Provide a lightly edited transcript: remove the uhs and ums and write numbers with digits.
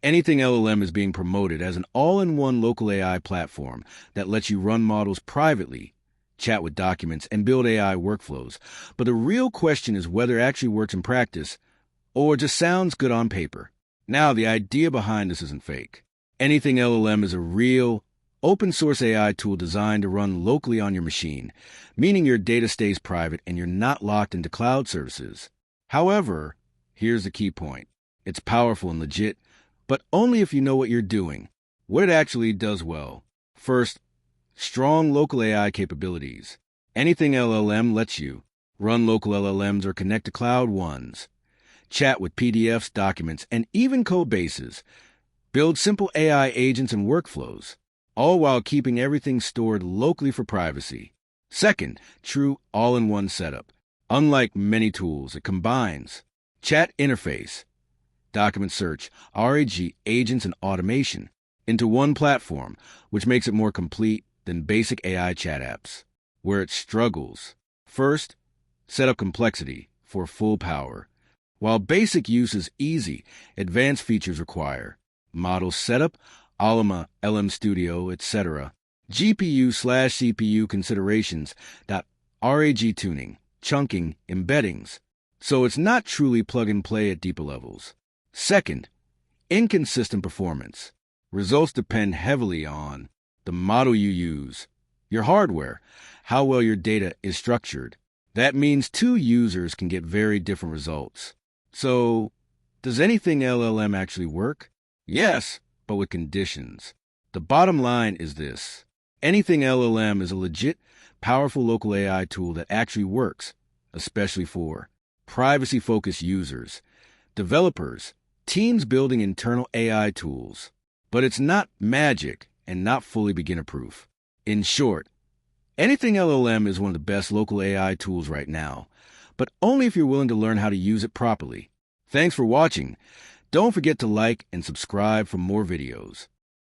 AnythingLLM is being promoted as an all-in-one local AI platform that lets you run models privately, chat with documents, and build AI workflows. But the real question is whether it actually works in practice or just sounds good on paper. Now, the idea behind this isn't fake. AnythingLLM is a real, open-source AI tool designed to run locally on your machine, meaning your data stays private and you're not locked into cloud services. However, here's the key point. It's powerful and legit, but only if you know what you're doing. What it actually does well. First, strong local AI capabilities. AnythingLLM lets you run local LLMs or connect to cloud ones, chat with PDFs, documents, and even code bases, build simple AI agents and workflows, all while keeping everything stored locally for privacy. Second, true all-in-one setup. Unlike many tools, it combines chat interface, document search, RAG, agents, and automation into one platform, which makes it more complete than basic AI chat apps. Where it struggles. First, setup complexity for full power. While basic use is easy, advanced features require model setup, Alma, LM Studio, etc., GPU/CPU considerations, RAG tuning, chunking, embeddings. So it's not truly plug-and-play at deeper levels. Second, inconsistent performance. Results depend heavily on the model you use, your hardware, how well your data is structured. That means two users can get very different results. So, does AnythingLLM actually work? Yes, but with conditions. The bottom line is this. AnythingLLM is a legit, powerful local AI tool that actually works, especially for privacy-focused users, developers, teams building internal AI tools. But it's not magic and not fully beginner-proof. In short, AnythingLLM is one of the best local AI tools right now, but only if you're willing to learn how to use it properly. Thanks for watching. Don't forget to like and subscribe for more videos.